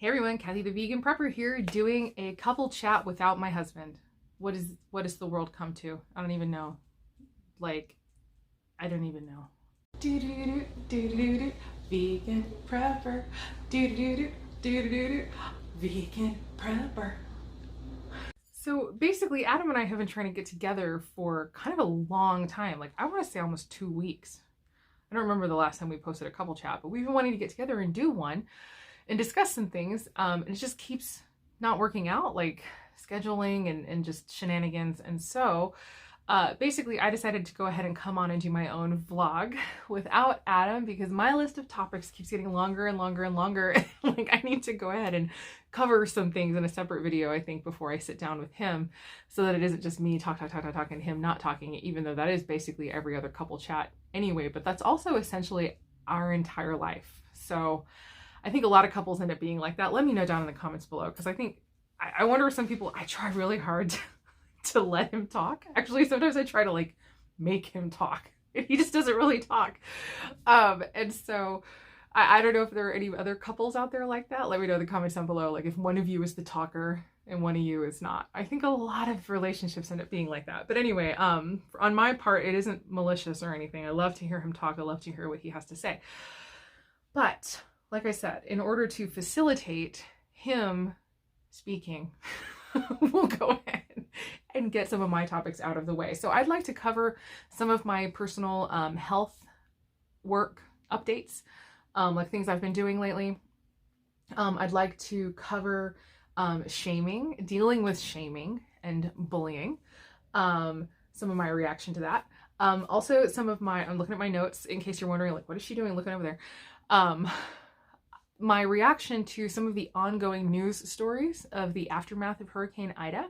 Hey everyone, Kathy the Vegan Prepper here, doing a couple chat without my husband. What is the world come to? I don't even know. I don't even know. Vegan Prepper. Vegan Prepper. So basically, Adam and I have been trying to get together for kind of a long time. I want to say almost 2 weeks. I don't remember the last time we posted a couple chat, but we've been wanting to get together and do one and discuss some things, and it just keeps not working out, like scheduling and just shenanigans. And so basically I decided to go ahead and come on and do my own vlog without Adam, because my list of topics keeps getting longer and longer and longer. I need to go ahead and cover some things in a separate video, I think, before I sit down with him, so that it isn't just me talk and him not talking, even though that is basically every other couple chat anyway, but that's also essentially our entire life. So I think a lot of couples end up being like that. Let me know down in the comments below, because I wonder if some people, I try really hard to let him talk. Actually, sometimes I try to make him talk. He just doesn't really talk. And so I don't know if there are any other couples out there like that. Let me know in the comments down below, if one of you is the talker and one of you is not. I think a lot of relationships end up being like that. But anyway, on my part, it isn't malicious or anything. I love to hear him talk. I love to hear what he has to say. But like I said, in order to facilitate him speaking, we'll go ahead and get some of my topics out of the way. So I'd like to cover some of my personal health work updates, like things I've been doing lately. I'd like to cover shaming, dealing with shaming and bullying, some of my reaction to that. Also some of my, I'm looking at my notes in case you're wondering, what is she doing looking over there? My reaction to some of the ongoing news stories of the aftermath of Hurricane Ida,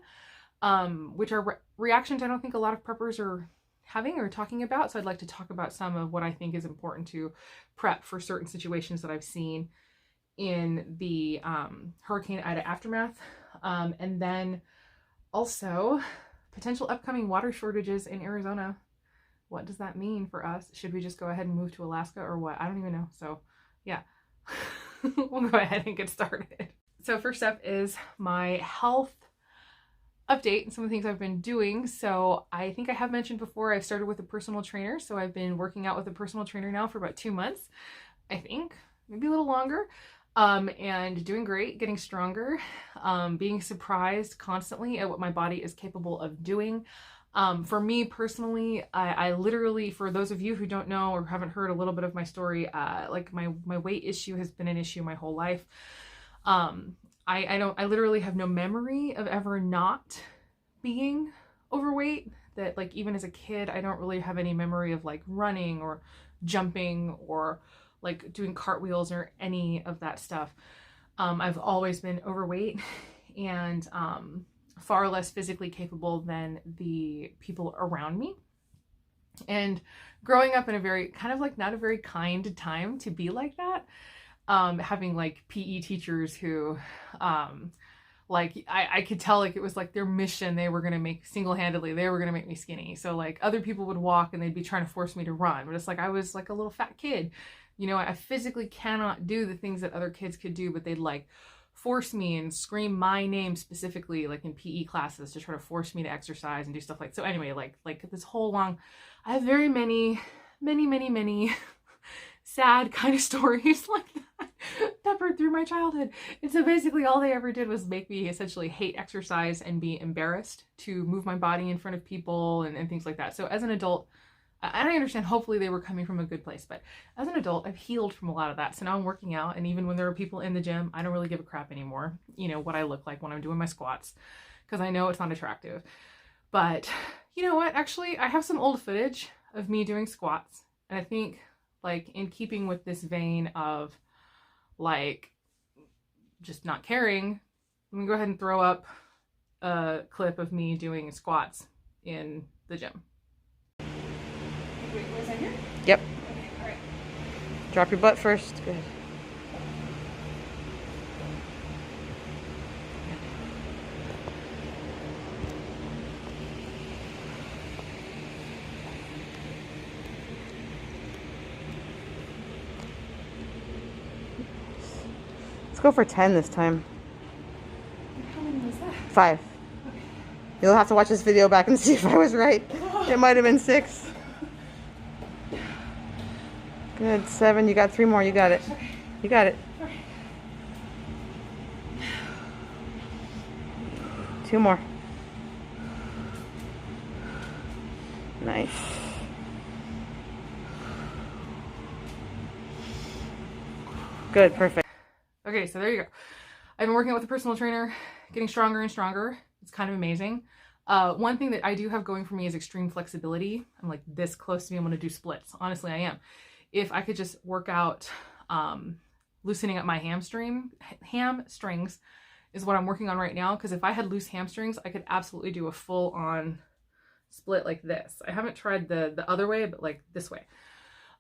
which are reactions I don't think a lot of preppers are having or talking about. So I'd like to talk about some of what I think is important to prep for certain situations that I've seen in the Hurricane Ida aftermath. And then also potential upcoming water shortages in Arizona. What does that mean for us? Should we just go ahead and move to Alaska or what? I don't even know. So yeah. We'll go ahead and get started. So first up is my health update and some of the things I've been doing. So I think I have mentioned before, I've started with a personal trainer. So I've been working out with a personal trainer now for about 2 months, I think, maybe a little longer, and doing great, getting stronger, being surprised constantly at what my body is capable of doing. For me personally, I literally, for those of you who don't know or haven't heard a little bit of my story, my weight issue has been an issue my whole life. I literally have no memory of ever not being overweight. That even as a kid, I don't really have any memory of running or jumping or doing cartwheels or any of that stuff. I've always been overweight and, far less physically capable than the people around me. And growing up in a very not a very kind time to be like that, having PE teachers who I could tell it was their mission. They were going to make single-handedly, they were going to make me skinny. So other people would walk and they'd be trying to force me to run, but it's I was a little fat kid. I physically cannot do the things that other kids could do, but they'd force me and scream my name specifically in PE classes to try to force me to exercise and do stuff so anyway, this whole long, I have very many sad kind of stories like that peppered through my childhood. And so basically all they ever did was make me essentially hate exercise and be embarrassed to move my body in front of people and things like that. So as an adult, and I understand hopefully they were coming from a good place, but as an adult, I've healed from a lot of that. So now I'm working out, and even when there are people in the gym, I don't really give a crap anymore, what I look like when I'm doing my squats, because I know it's not attractive. But you know what? Actually, I have some old footage of me doing squats, and I think in keeping with this vein of just not caring, let me go ahead and throw up a clip of me doing squats in the gym. Wait, was I here? Yep. Okay, all right. Drop your butt first. Good. Let's go for 10 this time. How many was that? 5. Okay. You'll have to watch this video back and see if I was right. It might have been 6. Good. 7. You got 3 more. You got it. Okay. You got it. Okay. 2 more. Nice. Good. Perfect. Okay, so there you go. I've been working with a personal trainer, getting stronger and stronger. It's kind of amazing. One thing that I do have going for me is extreme flexibility. I'm like this close to being able to do splits. Honestly, I am. If I could just work out loosening up my hamstrings is what I'm working on right now. Because if I had loose hamstrings, I could absolutely do a full-on split like this. I haven't tried the other way, but like this way.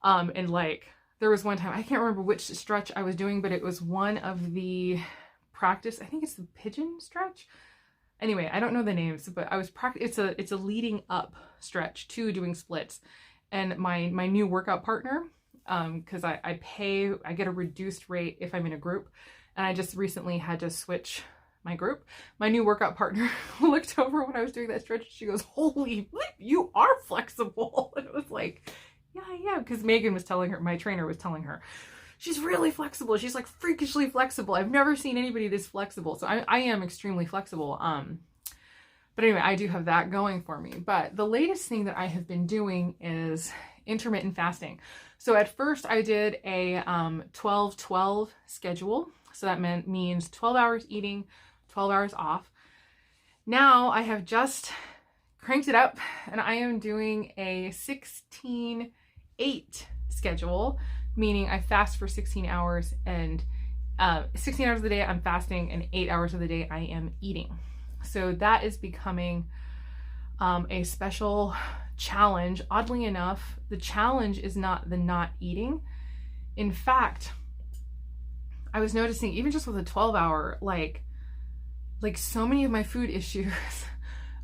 And like there was one time, I can't remember which stretch I was doing, but it was one of the practice. I think it's the pigeon stretch. Anyway, I don't know the names, but I was it's a leading up stretch to doing splits. And my new workout partner, because I get a reduced rate if I'm in a group, and I just recently had to switch my group. My new workout partner looked over when I was doing that stretch. She goes, "Holy bleep, you are flexible." And it was like, yeah, because Megan was telling her, my trainer was telling her, she's really flexible. She's like freakishly flexible. I've never seen anybody this flexible. So I am extremely flexible. But anyway, I do have that going for me. But the latest thing that I have been doing is intermittent fasting. So at first I did a 12-12 schedule. So that means 12 hours eating, 12 hours off. Now I have just cranked it up and I am doing a 16-8 schedule, meaning I fast for 16 hours and 16 hours of the day I'm fasting and 8 hours of the day I am eating. So that is becoming a special challenge. Oddly enough, the challenge is not the not eating. In fact, I was noticing even just with a 12-hour, like so many of my food issues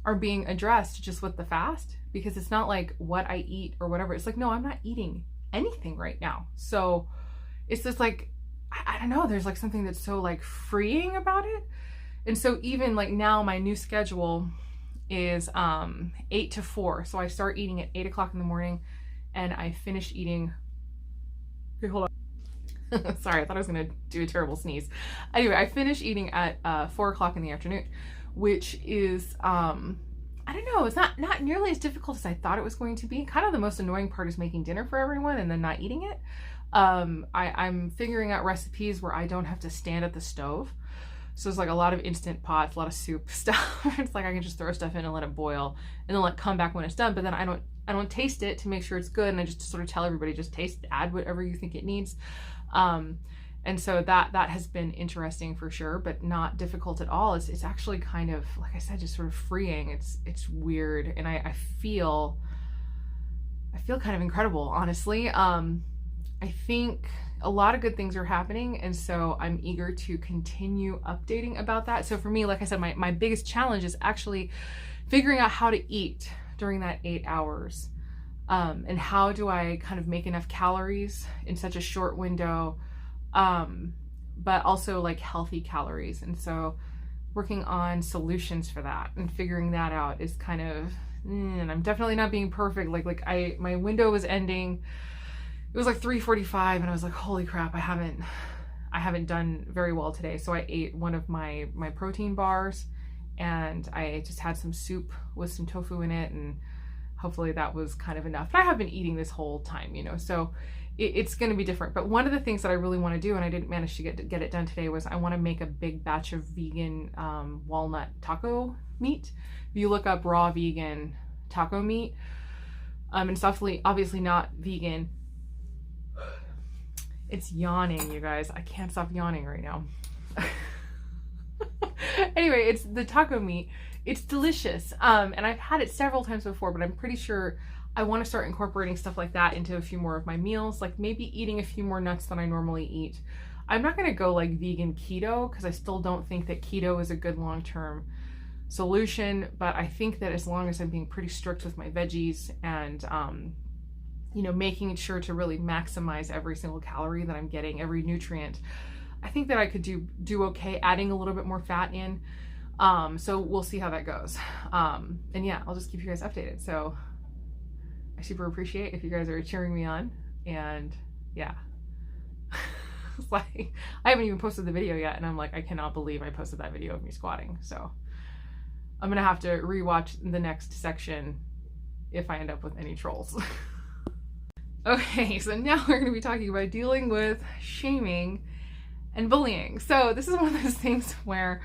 are being addressed just with the fast, because it's not like what I eat or whatever. It's like, no, I'm not eating anything right now. So it's just like, I don't know, there's like something that's so like freeing about it. And so even like now my new schedule is 8 to 4. So I start eating at 8 o'clock in the morning and I finish eating. Okay, hold on. Sorry, I thought I was gonna do a terrible sneeze. Anyway, I finish eating at 4 o'clock in the afternoon, which is I don't know, it's not nearly as difficult as I thought it was going to be. Kind of the most annoying part is making dinner for everyone and then not eating it. I'm figuring out recipes where I don't have to stand at the stove. So it's like a lot of instant pots, a lot of soup stuff. It's like I can just throw stuff in and let it boil and then let it come back when it's done. But then I don't taste it to make sure it's good. And I just sort of tell everybody, just taste, add whatever you think it needs. And so that has been interesting for sure, but not difficult at all. It's actually kind of, like I said, just sort of freeing. It's weird. And I feel kind of incredible, honestly. I think a lot of good things are happening. And so I'm eager to continue updating about that. So for me, like I said, my biggest challenge is actually figuring out how to eat during that 8 hours. And how do I kind of make enough calories in such a short window, but also like healthy calories. And so working on solutions for that and figuring that out is kind of, and I'm definitely not being perfect. My window was ending. It was like 3:45 and I was like, holy crap, I haven't done very well today. So I ate one of my protein bars and I just had some soup with some tofu in it, and hopefully that was kind of enough. But I have been eating this whole time, so it's going to be different. But one of the things that I really want to do, and I didn't manage to get it done today, was I want to make a big batch of vegan walnut taco meat. If you look up raw vegan taco meat, and it's obviously not vegan. It's yawning, you guys. I can't stop yawning right now. Anyway, it's the taco meat. It's delicious. And I've had it several times before, but I'm pretty sure I want to start incorporating stuff like that into a few more of my meals, like maybe eating a few more nuts than I normally eat. I'm not going to go like vegan keto because I still don't think that keto is a good long-term solution, but I think that as long as I'm being pretty strict with my veggies and, making sure to really maximize every single calorie that I'm getting, every nutrient, I think that I could do okay adding a little bit more fat in. So we'll see how that goes. And yeah, I'll just keep you guys updated. So I super appreciate if you guys are cheering me on. And yeah. It's like, I haven't even posted the video yet, and I'm like, I cannot believe I posted that video of me squatting. So I'm gonna have to rewatch the next section if I end up with any trolls. Okay, so now we're gonna be talking about dealing with shaming and bullying. So this is one of those things where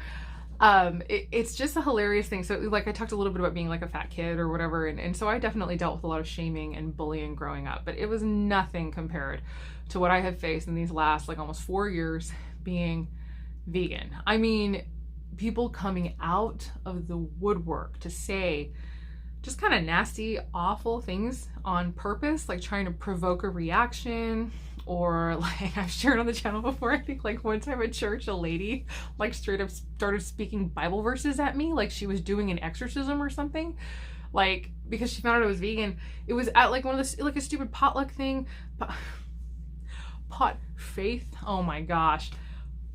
it's just a hilarious thing. So like I talked a little bit about being like a fat kid or whatever, and so I definitely dealt with a lot of shaming and bullying growing up, but it was nothing compared to what I have faced in these last like almost 4 years being vegan. I mean, people coming out of the woodwork to say just kind of nasty, awful things on purpose, like trying to provoke a reaction. Or like I've shared on the channel before, I think like one time at church, a lady like straight up started speaking Bible verses at me like she was doing an exorcism or something. Like, because she found out I was vegan. It was at like one of the, like a stupid potluck thing. Pot faith, oh my gosh.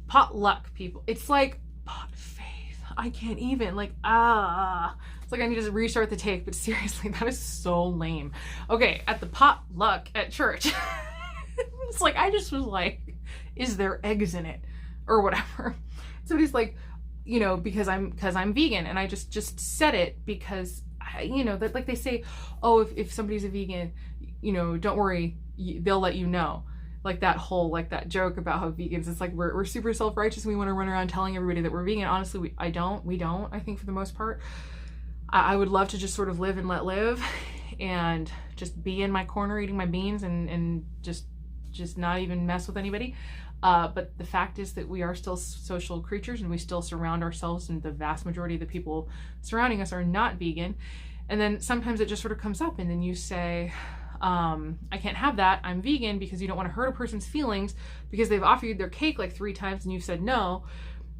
Potluck, people. It's like pot faith. I can't even, like, It's like I need to restart the take, but seriously, that is so lame. Okay, at the potluck at church. It's like, I just was like, is there eggs in it? Or whatever. Somebody's like, you know, because I'm vegan, and I just said it because, you know, that like they say, oh, if somebody's a vegan, you know, don't worry, they'll let you know. Like that whole, like that joke about how vegans, it's like we're super self-righteous and we want to run around telling everybody that we're vegan. Honestly, we don't, I think for the most part. I would love to just sort of live and let live and just be in my corner eating my beans and just not even mess with anybody. But the fact is that we are still social creatures, and we still surround ourselves, and the vast majority of the people surrounding us are not vegan. And then sometimes it just sort of comes up, and then you say, I can't have that, I'm vegan, because you don't want to hurt a person's feelings because they've offered you their cake like 3 times and you've said no,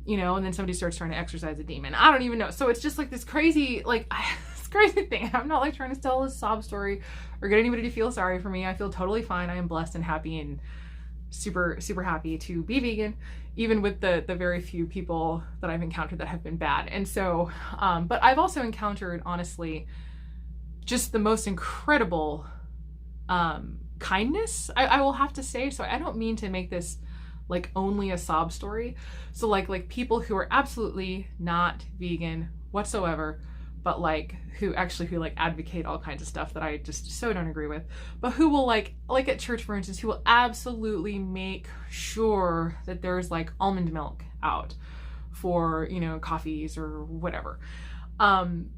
you know, and then somebody starts trying to exercise a demon. I don't even know. So it's just like this crazy, like, this crazy thing. I'm not like trying to tell a sob story or get anybody to feel sorry for me. I feel totally fine. I am blessed and happy and super, super happy to be vegan, even with the very few people that I've encountered that have been bad. And so, but I've also encountered, honestly, just the most incredible kindness, I will have to say. So I don't mean to make this like only a sob story. So like people who are absolutely not vegan whatsoever, but like who advocate all kinds of stuff that I just so don't agree with, but who will like at church, for instance, who will absolutely make sure that there's like almond milk out for, you know, coffees or whatever,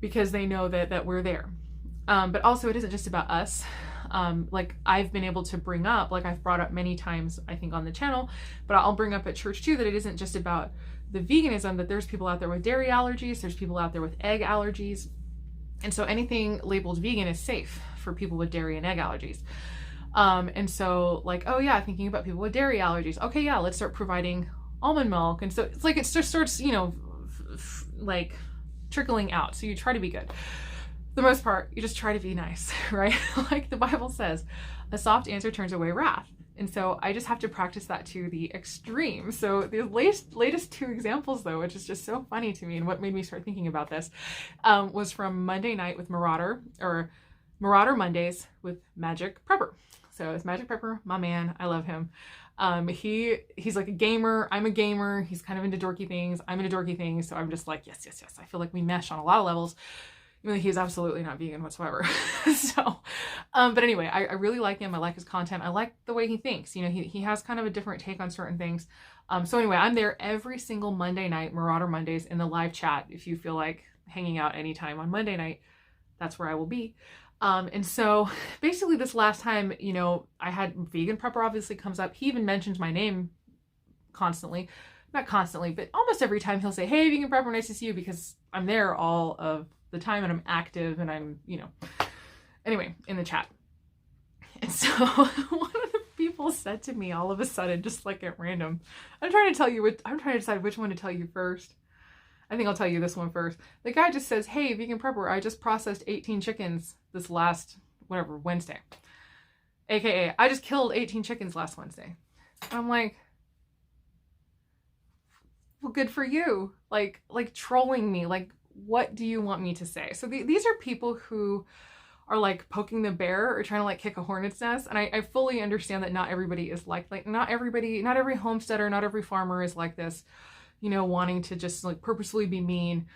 because they know that we're there. But also it isn't just about us. Like I've been able to bring up, like I've brought up many times, I think on the channel, but I'll bring up at church too, that it isn't just about the veganism, that there's people out there with dairy allergies, there's people out there with egg allergies. And so anything labeled vegan is safe for people with dairy and egg allergies. And so like, oh yeah, thinking about people with dairy allergies. Okay, yeah, let's start providing almond milk. And so it's like, it just starts, you know, like trickling out. So you try to be good. For the most part, you just try to be nice, right? Like the Bible says, a soft answer turns away wrath. And so I just have to practice that to the extreme. So the latest 2 examples though, which is just so funny to me and what made me start thinking about this, was from Monday night with Marauder Mondays with Magic Prepper. So it's Magic Prepper, my man, I love him. He's like a gamer, I'm a gamer, he's kind of into dorky things, I'm into dorky things, so I'm just like, yes. I feel like we mesh on a lot of levels. He's absolutely not vegan whatsoever. So, but anyway, I really like him. I like his content. I like the way he thinks. You know, he has kind of a different take on certain things. So anyway, I'm there every single Monday night, Marauder Mondays, in the live chat. If you feel like hanging out anytime on Monday night, that's where I will be. And so basically this last time, you know, I had Vegan Prepper obviously comes up. He even mentions my name constantly. Not constantly, but almost every time he'll say, hey, Vegan Prepper, nice to see you, because I'm there all of the time and I'm active and I'm, you know, anyway, in the chat. And so one of the people said to me all of a sudden, just like at random, I'm trying to decide which one to tell you first. I think I'll tell you this one first. The guy just says, hey, Vegan Prepper, I just processed 18 chickens this last, Wednesday. AKA, I just killed 18 chickens last Wednesday. I'm like, well, good for you. Like trolling me. Like, what do you want me to say? So these are people who are like poking the bear or trying to like kick a hornet's nest. And I fully understand that not everybody is like not every homesteader, not every farmer is like this, you know, wanting to just like purposefully be mean,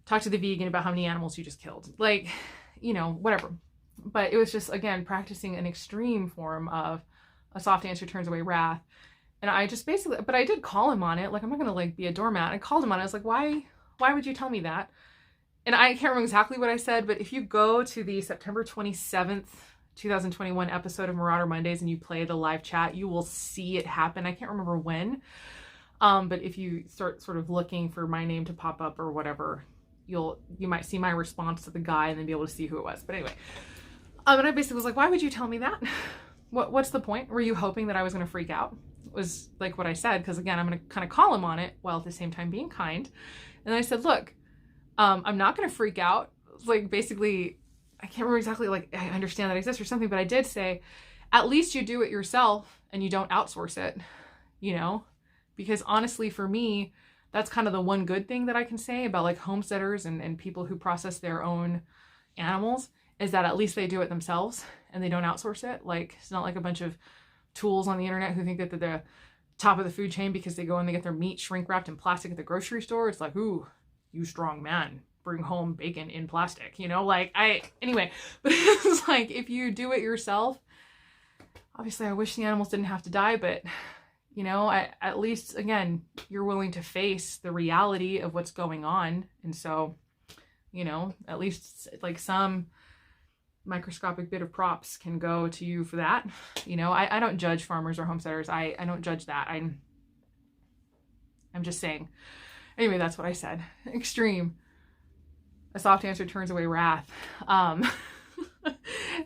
talk to the vegan about how many animals you just killed. Like, you know, whatever. But it was just, again, practicing an extreme form of a soft answer turns away wrath. And I just basically, but I did call him on it. Like, I'm not going to like be a doormat. I called him on it. I was like, why would you tell me that? And I can't remember exactly what I said, but if you go to the September 27th, 2021 episode of Marauder Mondays and you play the live chat, you will see it happen. I can't remember when. But if you start sort of looking for my name to pop up or whatever, you might see my response to the guy and then be able to see who it was. But anyway, and I basically was like, why would you tell me that? What's the point? Were you hoping that I was going to freak out? Was like what I said, because again, I'm going to kind of call him on it while at the same time being kind. And I said, look, I'm not going to freak out. Like, basically, I can't remember exactly, like, I understand that exists or something, but I did say, at least you do it yourself and you don't outsource it, you know? Because honestly, for me, that's kind of the one good thing that I can say about like homesteaders and people who process their own animals, is that at least they do it themselves and they don't outsource it. Like, it's not like a bunch of tools on the internet who think that they're the top of the food chain because they go and they get their meat shrink wrapped in plastic at the grocery store. It's like, ooh, you strong man, bring home bacon in plastic, you know? Like, anyway, but it's like, if you do it yourself, obviously I wish the animals didn't have to die, but you know, at least, again, you're willing to face the reality of what's going on. And so, you know, at least like some microscopic bit of props can go to you for that. You know, I don't judge farmers or homesteaders. I don't judge that. I'm just saying. Anyway, that's what I said. Extreme. A soft answer turns away wrath.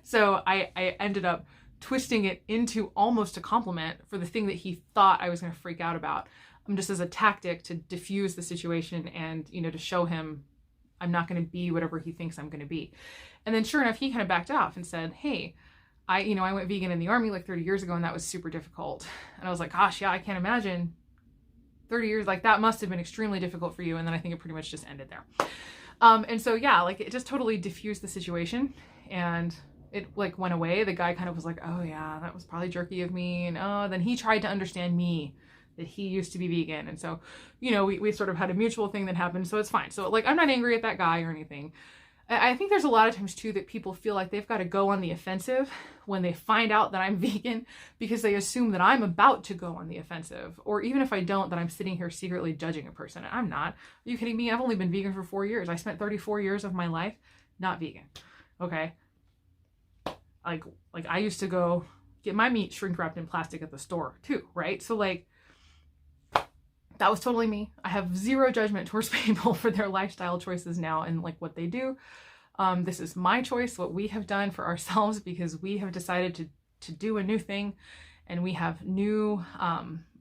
So I ended up twisting it into almost a compliment for the thing that he thought I was going to freak out about. Just as a tactic to diffuse the situation and, you know, to show him I'm not going to be whatever he thinks I'm going to be. And then sure enough, he kind of backed off and said, hey, I went vegan in the army like 30 years ago and that was super difficult. And I was like, gosh, yeah, I can't imagine 30 years. Like, that must have been extremely difficult for you. And then I think it pretty much just ended there. And so, yeah, like, it just totally diffused the situation and it like went away. The guy kind of was like, oh yeah, that was probably jerky of me. And then he tried to understand me, that he used to be vegan. And so, you know, we sort of had a mutual thing that happened. So it's fine. So like, I'm not angry at that guy or anything. I think there's a lot of times too that people feel like they've got to go on the offensive when they find out that I'm vegan, because they assume that I'm about to go on the offensive. Or even if I don't, that I'm sitting here secretly judging a person. I'm not. Are you kidding me? I've only been vegan for 4 years. I spent 34 years of my life not vegan. Okay. Like I used to go get my meat shrink wrapped in plastic at the store too, right? So like, that was totally me. I have zero judgment towards people for their lifestyle choices now and like what they do. This is my choice, what we have done for ourselves, because we have decided to do a new thing and we have new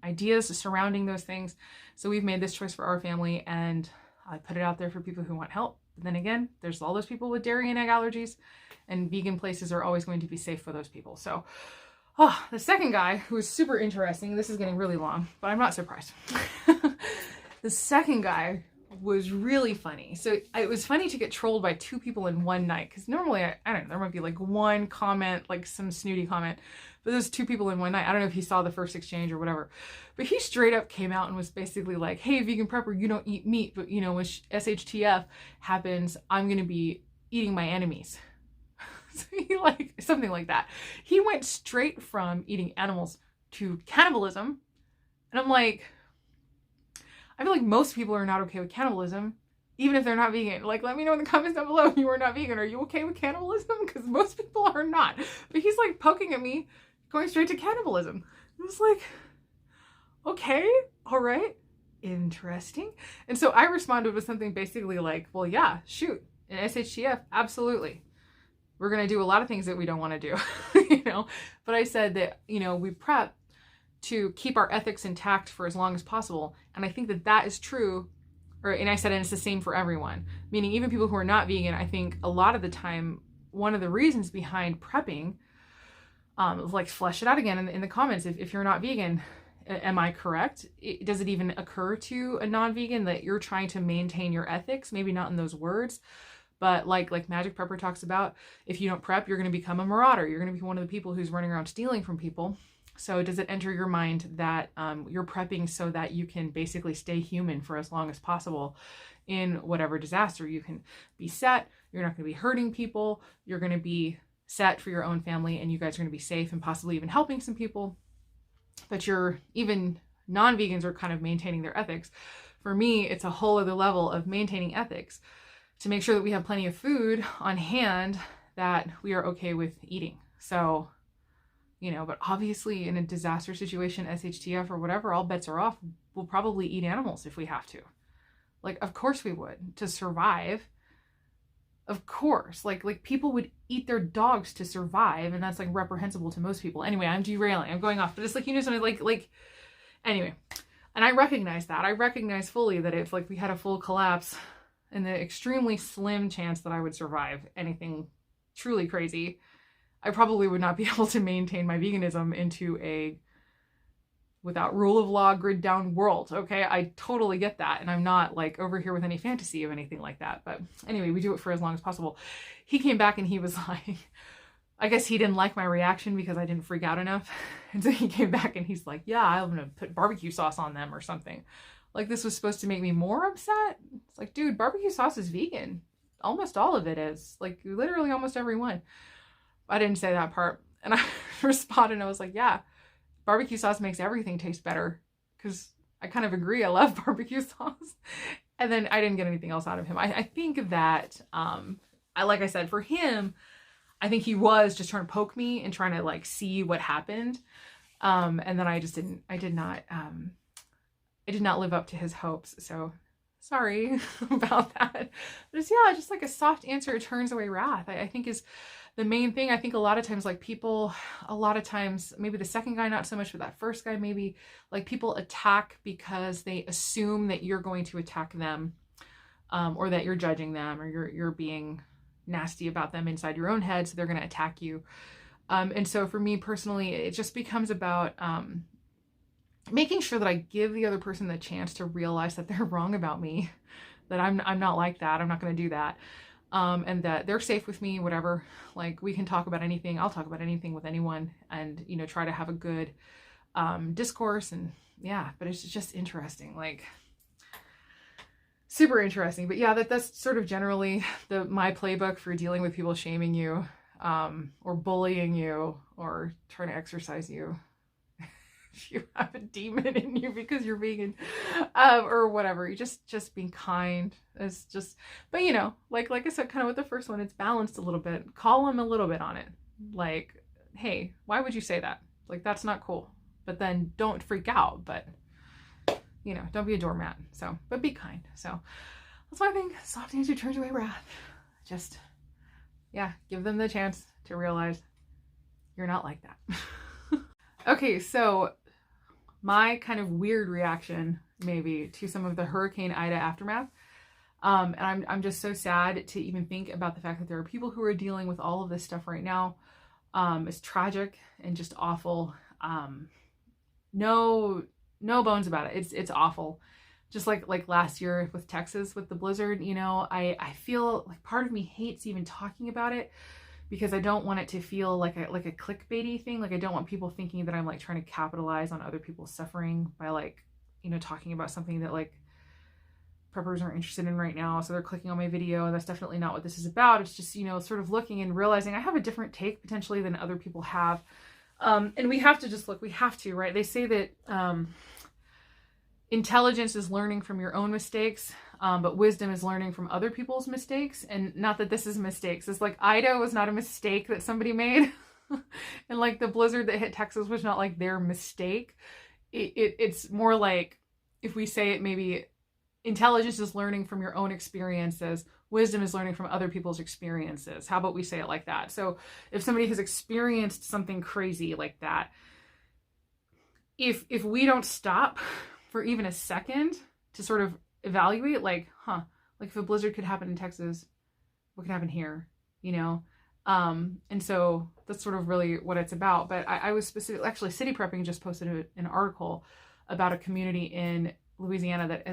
ideas surrounding those things. So we've made this choice for our family and I put it out there for people who want help. But then again, there's all those people with dairy and egg allergies, and vegan places are always going to be safe for those people. So, the second guy, who is super interesting, this is getting really long, but I'm not surprised. The second guy was really funny. So it was funny to get trolled by 2 people in one night, because normally, I don't know, there might be like one comment, like some snooty comment, but there's 2 people in one night. I don't know if he saw the first exchange or whatever, but he straight up came out and was basically like, hey, vegan prepper, you don't eat meat, but you know, when SHTF happens, I'm going to be eating my enemies. So he like, something like that. He went straight from eating animals to cannibalism. And I'm like, I feel like most people are not okay with cannibalism, even if they're not vegan. Like, let me know in the comments down below if you are not vegan. Are you okay with cannibalism? Because most people are not. But he's like poking at me, going straight to cannibalism. I was like, okay, all right, interesting. And so I responded with something basically like, well, yeah, shoot, in SHTF, absolutely. We're going to do a lot of things that we don't want to do, you know, but I said that, you know, we prep to keep our ethics intact for as long as possible. And I think that that is true. And I said, and it's the same for everyone, meaning even people who are not vegan. I think a lot of the time, one of the reasons behind prepping, like flesh it out again in the comments, if you're not vegan, Am I correct? Does it even occur to a non-vegan that you're trying to maintain your ethics? Maybe not in those words, but like Magic Prepper talks about, if you don't prep, you're going to become a marauder. You're going to be one of the people who's running around stealing from people. So does it enter your mind that you're prepping so that you can basically stay human for as long as possible in whatever disaster? You can be set. You're not going to be hurting people. You're going to be set for your own family, and you guys are going to be safe and possibly even helping some people. But you're, even non-vegans are kind of maintaining their ethics. For me, it's a whole other level of maintaining ethics to make sure that we have plenty of food on hand that we are okay with eating. So, but obviously in a disaster situation, SHTF or whatever, all bets are off. We'll probably eat animals if we have to. Like, of course we would, to survive. Of course, like people would eat their dogs to survive, and that's like reprehensible to most people. Anyway, I'm derailing. I'm going off, but it's like, something like anyway. And I recognize that. I recognize fully that if like we had a full collapse and the extremely slim chance that I would survive anything truly crazy, I probably would not be able to maintain my veganism into a without rule of law, grid down world. Okay, I totally get that. And I'm not like over here with any fantasy of anything like that. But anyway, we do it for as long as possible. He came back and he was like, I guess he didn't like my reaction because I didn't freak out enough. And so he came back and he's like, yeah, I'm going to put barbecue sauce on them or something. Like this was supposed to make me more upset. It's like, dude, barbecue sauce is vegan. Almost all of it is. Like literally almost every one. I didn't say that part. And I responded and I was like, yeah. Barbecue sauce makes everything taste better, because I kind of agree. I love barbecue sauce. And then I didn't get anything else out of him. I think that, like I said, for him, I think he was just trying to poke me and trying to like see what happened. And then I did not live up to his hopes. So sorry about that. But it's, just like a soft answer turns away wrath, I think is the main thing. I think a lot of times, like people, a lot of times, maybe the second guy, not so much, but that first guy, maybe like people attack because they assume that you're going to attack them, or that you're judging them, or you're being nasty about them inside your own head. So they're going to attack you. And so for me personally, it just becomes about, making sure that I give the other person the chance to realize that they're wrong about me, that I'm not like that. I'm not going to do that. And that they're safe with me, whatever. Like we can talk about anything. I'll talk about anything with anyone, and, try to have a good, discourse. And but it's just interesting, like super interesting. But that's sort of generally my playbook for dealing with people shaming you, or bullying you, or trying to exercise you. If you have a demon in you because you're vegan, or whatever, you just being kind. It's just, but like I said, kind of with the first one, it's balanced a little bit. Call him a little bit on it. Like, hey, why would you say that? Like, that's not cool. But then don't freak out, but don't be a doormat. So, but be kind. So that's why I think soft answer turns away wrath. Just, give them the chance to realize you're not like that. Okay, so my kind of weird reaction maybe to some of the Hurricane Ida aftermath. And I'm just so sad to even think about the fact that there are people who are dealing with all of this stuff right now. It's tragic and just awful. No bones about it. It's awful. Just like last year with Texas, with the blizzard, I feel like part of me hates even talking about it, because I don't want it to feel like a clickbaity thing. Like I don't want people thinking that I'm like trying to capitalize on other people's suffering by like, talking about something that like preppers aren't interested in right now. So they're clicking on my video, and that's definitely not what this is about. It's just, sort of looking and realizing I have a different take potentially than other people have. And we have to just look, we have to, right? They say that intelligence is learning from your own mistakes, but wisdom is learning from other people's mistakes. And not that this is mistakes. It's like Ida was not a mistake that somebody made. And like the blizzard that hit Texas was not like their mistake. It's more like, if we say it, maybe intelligence is learning from your own experiences. Wisdom is learning from other people's experiences. How about we say it like that? So if somebody has experienced something crazy like that, if we don't stop for even a second to sort of evaluate, like if a blizzard could happen in Texas, what could happen here? And so that's sort of really what it's about. But I was specifically, actually, City Prepping just posted an article about a community in Louisiana that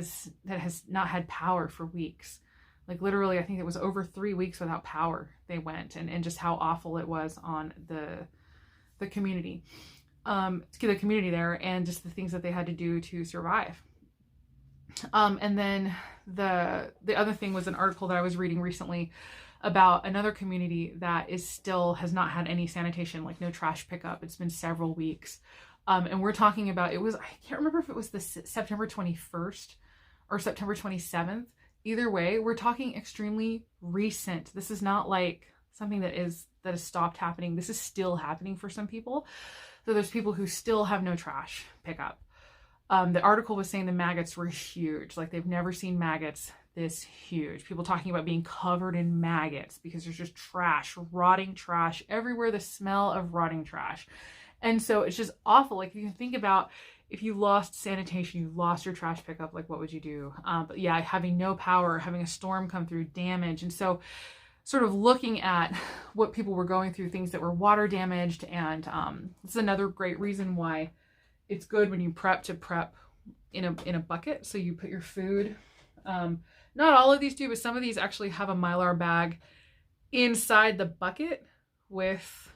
has not had power for weeks. Like literally, I think it was over 3 weeks without power they went, and just how awful it was on the community, the community there, and just the things that they had to do to survive. And then the other thing was an article that I was reading recently about another community that has not had any sanitation, like no trash pickup. It's been several weeks. And we're talking about, I can't remember if it was the September 21st or September 27th. Either way, we're talking extremely recent. This is not like something that has stopped happening. This is still happening for some people. So there's people who still have no trash pickup. The article was saying the maggots were huge. Like they've never seen maggots this huge. People talking about being covered in maggots because there's just trash, rotting trash everywhere, the smell of rotting trash. And so it's just awful. Like if you think about, if you lost sanitation, you lost your trash pickup, like what would you do? But yeah, having no power, having a storm come through, damage. And so sort of looking at what people were going through, things that were water damaged. And this is another great reason why it's good when you prep to prep in a bucket. So you put your food, not all of these do, but some of these actually have a Mylar bag inside the bucket with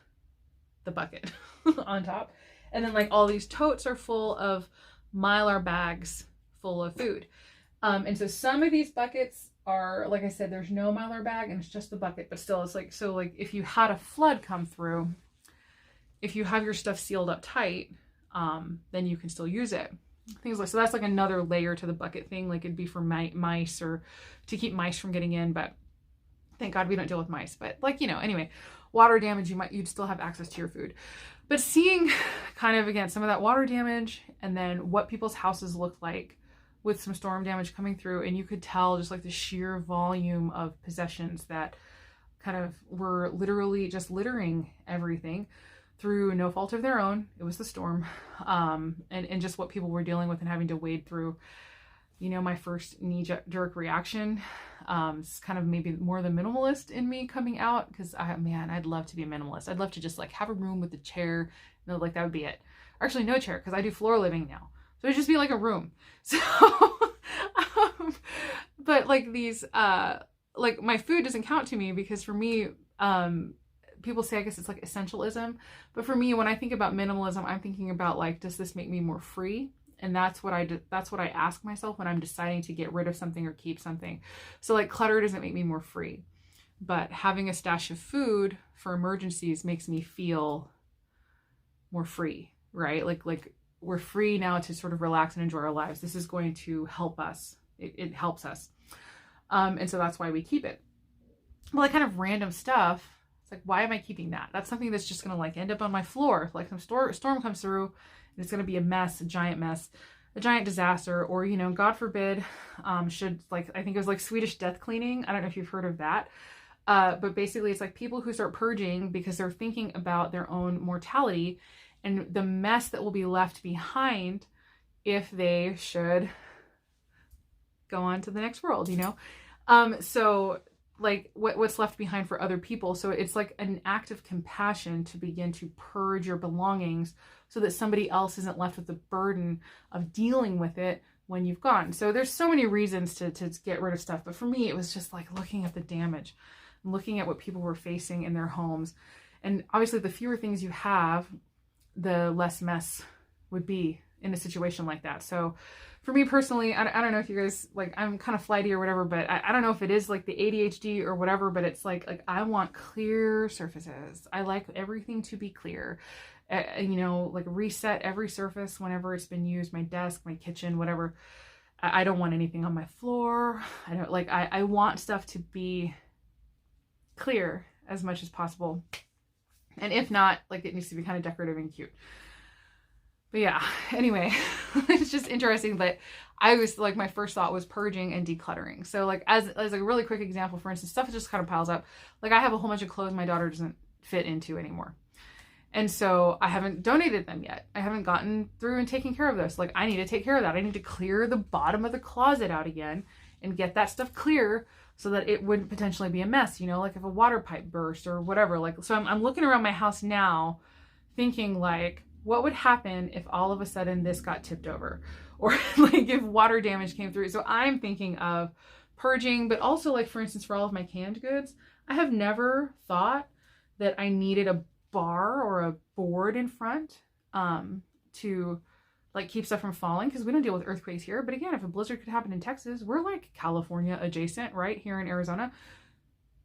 the bucket on top. And then like all these totes are full of Mylar bags full of food. And so some of these buckets are, like I said, there's no Mylar bag and it's just the bucket, but still it's like, so like if you had a flood come through, if you have your stuff sealed up tight, then you can still use it. Things like, so that's like another layer to the bucket thing. Like it'd be for mice or to keep mice from getting in, but thank God we don't deal with mice. But like, anyway, water damage, you'd still have access to your food. But seeing kind of, again, some of that water damage and then what people's houses look like with some storm damage coming through, and you could tell just like the sheer volume of possessions that kind of were literally just littering everything through no fault of their own. It was the storm, and just what people were dealing with and having to wade through. My first knee-jerk reaction, it's kind of maybe more the minimalist in me coming out, because I'd love to be a minimalist. I'd love to just like have a room with a chair, like that would be it. Actually, no chair, because I do floor living now, so it'd just be like a room. So, but like these, like my food doesn't count to me, because for me, people say, I guess it's like essentialism, but for me, when I think about minimalism, I'm thinking about like, does this make me more free? And that's what I ask myself when I'm deciding to get rid of something or keep something. So like clutter doesn't make me more free, but having a stash of food for emergencies makes me feel more free, right? Like we're free now to sort of relax and enjoy our lives. This is going to help us. It helps us. And so that's why we keep it. Well, like kind of random stuff. It's like, why am I keeping that? That's something that's just going to like end up on my floor. Like some storm comes through, and it's going to be a mess, a giant disaster, or, God forbid, should, like, I think it was like Swedish death cleaning. I don't know if you've heard of that. But basically it's like people who start purging because they're thinking about their own mortality and the mess that will be left behind if they should go on to the next world, So like what's left behind for other people. So it's like an act of compassion to begin to purge your belongings so that somebody else isn't left with the burden of dealing with it when you've gone. So there's so many reasons to get rid of stuff. But for me, it was just like looking at the damage, looking at what people were facing in their homes. And obviously the fewer things you have, the less mess would be in a situation like that. So for me personally, I don't know if you guys, like, I'm kind of flighty or whatever, but I don't know if it is like the ADHD or whatever, but it's like I want clear surfaces. I like everything to be clear. Like reset every surface whenever it's been used, my desk, my kitchen, whatever. I don't want anything on my floor. I want stuff to be clear as much as possible. And if not, like it needs to be kind of decorative and cute. But yeah, anyway, it's just interesting that I was like, my first thought was purging and decluttering. So like, as a really quick example, for instance, stuff just kind of piles up. Like I have a whole bunch of clothes my daughter doesn't fit into anymore. And so I haven't donated them yet. I haven't gotten through and taken care of those. Like I need to take care of that. I need to clear the bottom of the closet out again and get that stuff clear so that it wouldn't potentially be a mess, you know, like if a water pipe burst or whatever. Like, so I'm looking around my house now thinking like, what would happen if all of a sudden this got tipped over, or like if water damage came through? So I'm thinking of purging, but also like, for instance, for all of my canned goods, I have never thought that I needed a bar or a board in front to like keep stuff from falling, because we don't deal with earthquakes here. But again, if a blizzard could happen in Texas, we're like California adjacent, right here in Arizona.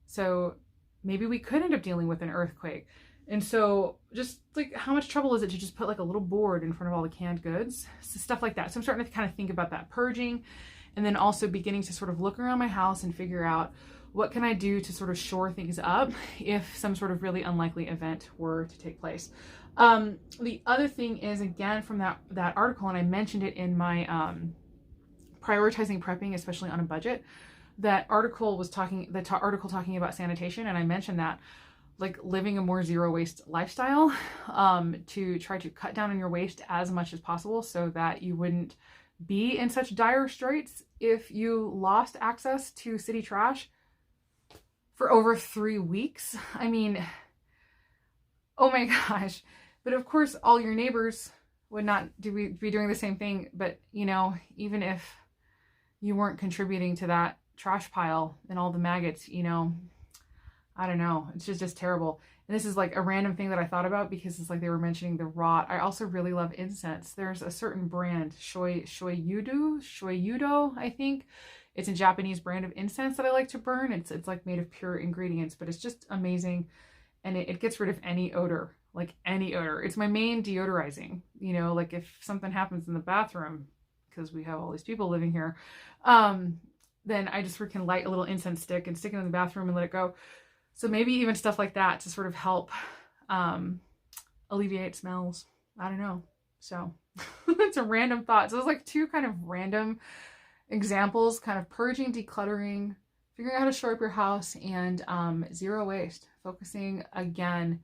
So maybe we could end up dealing with an earthquake. And so just like, how much trouble is it to just put like a little board in front of all the canned goods? So stuff like that. So I'm starting to kind of think about that purging, and then also beginning to sort of look around my house and figure out what can I do to sort of shore things up if some sort of really unlikely event were to take place. The other thing is, again, from that article, and I mentioned it in my prioritizing prepping, especially on a budget, that article talking about sanitation, and I mentioned that like living a more zero waste lifestyle, to try to cut down on your waste as much as possible so that you wouldn't be in such dire straits if you lost access to city trash for over 3 weeks. I mean, oh my gosh. But of course, all your neighbors would not be doing the same thing. But, you know, even if you weren't contributing to that trash pile and all the maggots, you know, I don't know. It's just terrible. And this is like a random thing that I thought about because it's like they were mentioning the rot. I also really love incense. There's a certain brand, Shoyudo, I think. It's a Japanese brand of incense that I like to burn. It's like made of pure ingredients, but it's just amazing. And it gets rid of any odor, like any odor. It's my main deodorizing, you know, like if something happens in the bathroom, because we have all these people living here, then I just freaking light a little incense stick and stick it in the bathroom and let it go. So maybe even stuff like that to sort of help alleviate smells. I don't know. So it's a random thought. So it's like two kind of random examples, kind of purging, decluttering, figuring out how to shore up your house, and zero waste. Focusing again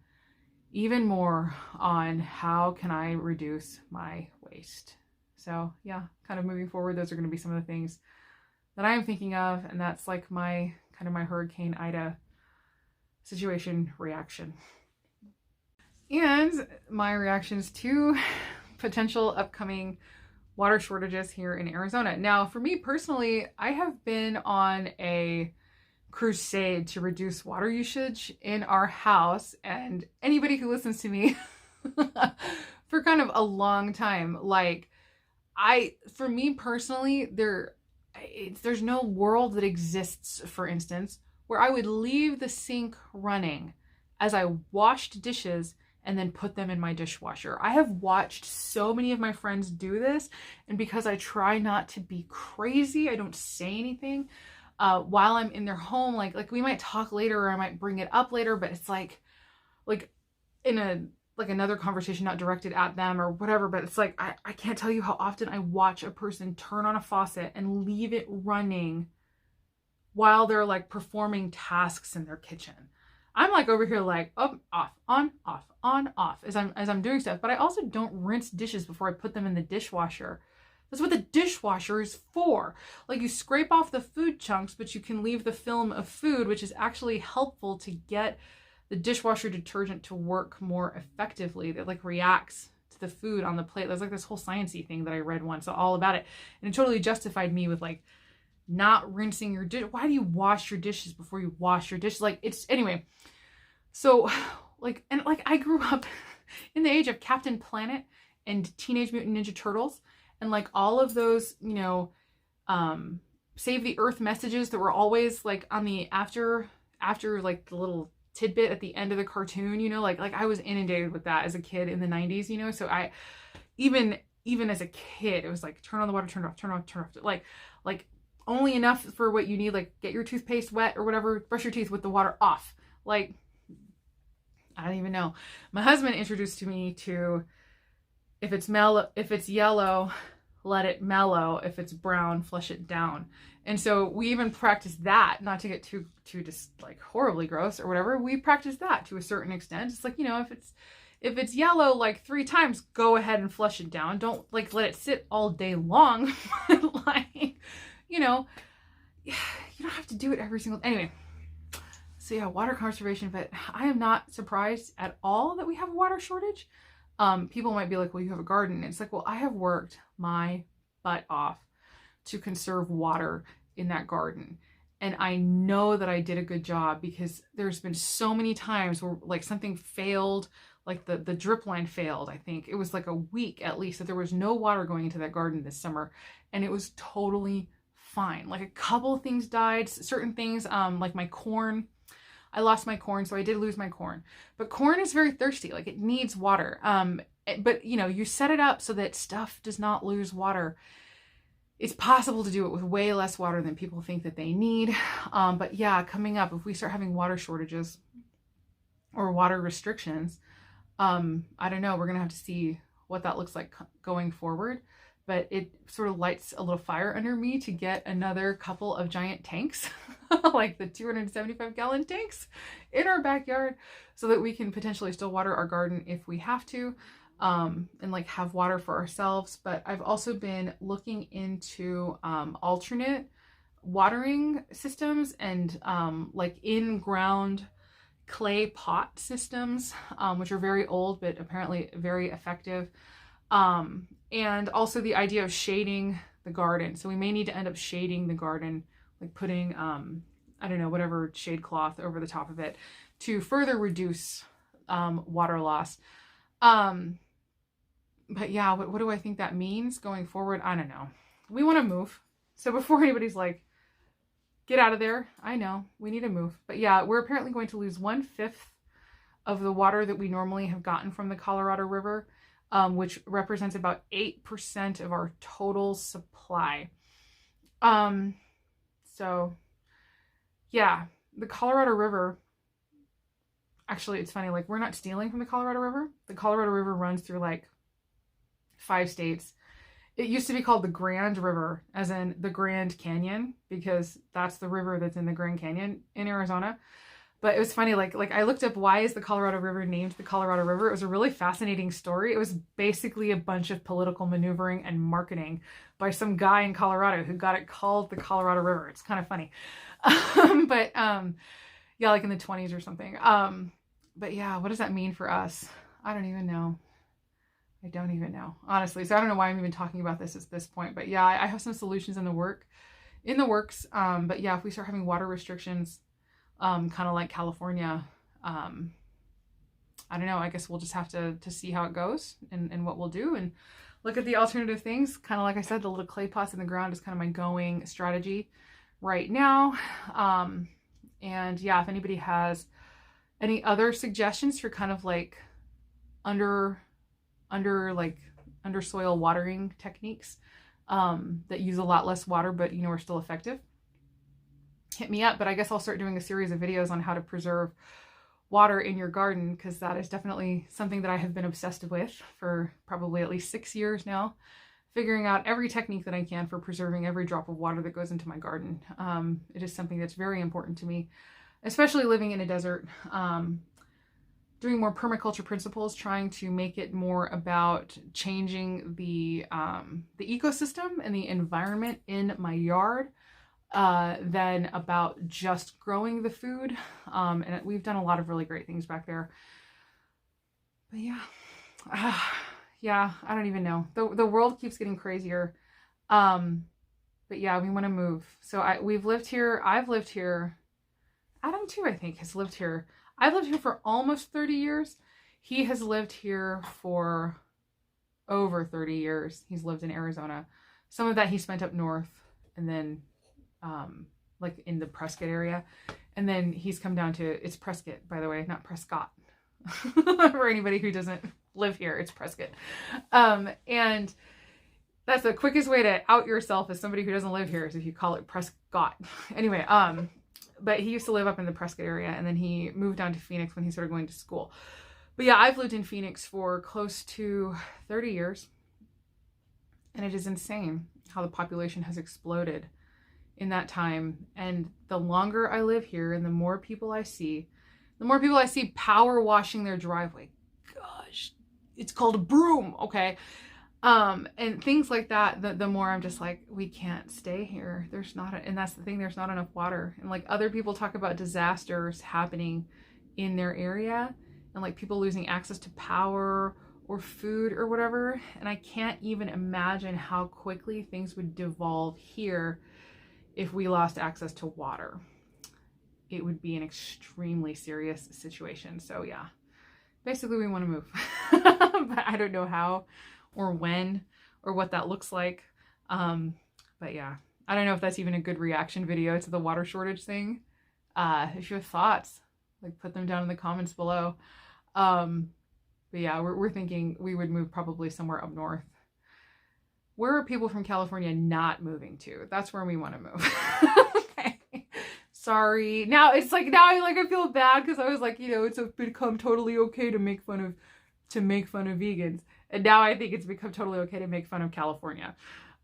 even more on how can I reduce my waste. So yeah, kind of moving forward, those are going to be some of the things that I am thinking of, and that's like my kind of my Hurricane Ida situation reaction. And my reactions to potential upcoming water shortages here in Arizona. Now, for me personally, I have been on a crusade to reduce water usage in our house, and anybody who listens to me for kind of a long time, like for me personally, there's no world that exists, for instance, where I would leave the sink running as I washed dishes and then put them in my dishwasher. I have watched so many of my friends do this, and because I try not to be crazy, I don't say anything while I'm in their home. Like we might talk later, or I might bring it up later, but it's like in another conversation, not directed at them or whatever, but it's like I can't tell you how often I watch a person turn on a faucet and leave it running while they're like performing tasks in their kitchen. I'm like over here like up, off, on, off as I'm doing stuff. But I also don't rinse dishes before I put them in the dishwasher. That's what the dishwasher is for. Like, you scrape off the food chunks, but you can leave the film of food, which is actually helpful to get the dishwasher detergent to work more effectively. That like reacts to the food on the plate. There's like this whole sciencey thing that I read once, all about it. And it totally justified me with like not rinsing your dish. Why do you wash your dishes before you wash your dishes? Like, it's anyway. So like, and like I grew up in the age of Captain Planet and Teenage Mutant Ninja Turtles, and like all of those, you know, save the earth messages that were always like on the after like the little tidbit at the end of the cartoon, you know, like I was inundated with that as a kid in the 90s, you know. So I even as a kid, it was like turn on the water, turn it off, like only enough for what you need, like get your toothpaste wet or whatever, brush your teeth with the water off. Like, I don't even know. My husband introduced to me to, if it's yellow, let it mellow. If it's brown, flush it down. And so we even practice that, not to get too just like horribly gross or whatever. We practice that to a certain extent. It's like, you know, if it's yellow like 3 times, go ahead and flush it down. Don't like let it sit all day long. Like, you know, you don't have to do it every single, anyway. So yeah, water conservation, but I am not surprised at all that we have a water shortage. People might be like, well, you have a garden. And it's like, well, I have worked my butt off to conserve water in that garden. And I know that I did a good job because there's been so many times where like something failed, like the drip line failed. I think it was like a week at least that there was no water going into that garden this summer, and it was totally fine. Like a couple things died, certain things, like my corn. I lost my corn, so I did lose my corn. But corn is very thirsty, like it needs water. But you know, you set it up so that stuff does not lose water. It's possible to do it with way less water than people think that they need. But yeah, coming up, if we start having water shortages or water restrictions, I don't know, we're gonna have to see what that looks like going forward. But it sort of lights a little fire under me to get another couple of giant tanks, like the 275-gallon tanks in our backyard, so that we can potentially still water our garden if we have to, and like have water for ourselves. But I've also been looking into alternate watering systems and like in-ground clay pot systems, which are very old but apparently very effective. And also the idea of shading the garden. So we may need to end up shading the garden, like putting, I don't know, whatever shade cloth over the top of it to further reduce water loss. But yeah, what do I think that means going forward? I don't know. We want to move. So before anybody's like, get out of there, I know we need to move. But yeah, we're apparently going to lose 1/5 of the water that we normally have gotten from the Colorado River, which represents about 8% of our total supply. So yeah, the Colorado River, actually, it's funny, like we're not stealing from the Colorado River. The Colorado River runs through like 5 states. It used to be called the Grand River, as in the Grand Canyon, because that's the river that's in the Grand Canyon in Arizona. But it was funny, like I looked up why is the Colorado River named the Colorado River. It was a really fascinating story. It was basically a bunch of political maneuvering and marketing by some guy in Colorado who got it called the Colorado River. It's kind of funny. But yeah, like in the 20s or something. But yeah, what does that mean for us? I don't even know. I don't even know, honestly. So I don't know why I'm even talking about this at this point. But yeah, I have some solutions in the works. But yeah, if we start having water restrictions, kind of like California, I don't know, I guess we'll just have to see how it goes and what we'll do and look at the alternative things. Kind of like I said, the little clay pots in the ground is kind of my going strategy right now. And yeah, if anybody has any other suggestions for kind of like under soil watering techniques that use a lot less water but are still effective, hit me up. But I guess I'll start doing a series of videos on how to preserve water in your garden, because that is definitely something that I have been obsessed with for probably at least 6 years now, figuring out every technique that I can for preserving every drop of water that goes into my garden. It is something that's very important to me, especially living in a desert. Doing more permaculture principles, trying to make it more about changing the ecosystem and the environment in my yard than about just growing the food. And we've done a lot of really great things back there. But yeah, yeah, I don't even know. The world keeps getting crazier. But yeah, we want to move. So we've lived here. I've lived here. Adam too, I think, has lived here. I've lived here for almost 30 years. He has lived here for over 30 years. He's lived in Arizona. Some of that he spent up north, and then like in the Prescott area. And then he's come down to, it's Prescott, by the way, not Prescott. For anybody who doesn't live here, it's Prescott. And that's the quickest way to out yourself as somebody who doesn't live here, is if you call it Prescott. Anyway, but he used to live up in the Prescott area, and then he moved down to Phoenix when he started going to school. But yeah, I've lived in Phoenix for close to 30 years. And it is insane how the population has exploded in that time. And the longer I live here and the more people I see power washing their driveway. Gosh, it's called a broom, okay? And things like that, the more I'm just like, we can't stay here. And that's the thing, there's not enough water. And like other people talk about disasters happening in their area and like people losing access to power or food or whatever. And I can't even imagine how quickly things would devolve here if we lost access to water. It would be an extremely serious situation. So yeah, basically we want to move, but I don't know how or when or what that looks like. But yeah, I don't know if that's even a good reaction video to the water shortage thing. If you have thoughts, like put them down in the comments below. But yeah, we're thinking we would move probably somewhere up north. Where are people from California not moving to? That's where we want to move. Okay. Sorry. Now I feel bad because I was like, it's become totally okay to make fun of vegans. And now I think it's become totally okay to make fun of California.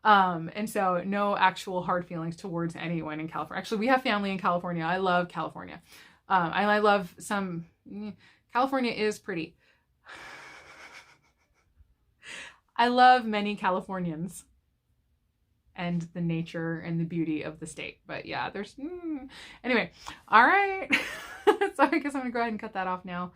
And so no actual hard feelings towards anyone in California. Actually, we have family in California. I love California. I love California is pretty. I love many Californians and the nature and the beauty of the state. But yeah, anyway, all right. So I guess I'm gonna go ahead and cut that off now.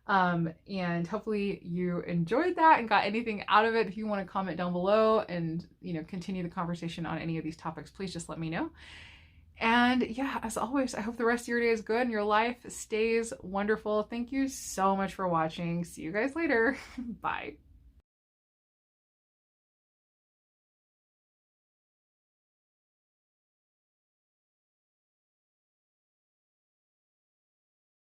And hopefully you enjoyed that and got anything out of it. If you want to comment down below and, continue the conversation on any of these topics, please just let me know. And yeah, as always, I hope the rest of your day is good and your life stays wonderful. Thank you so much for watching. See you guys later. Bye.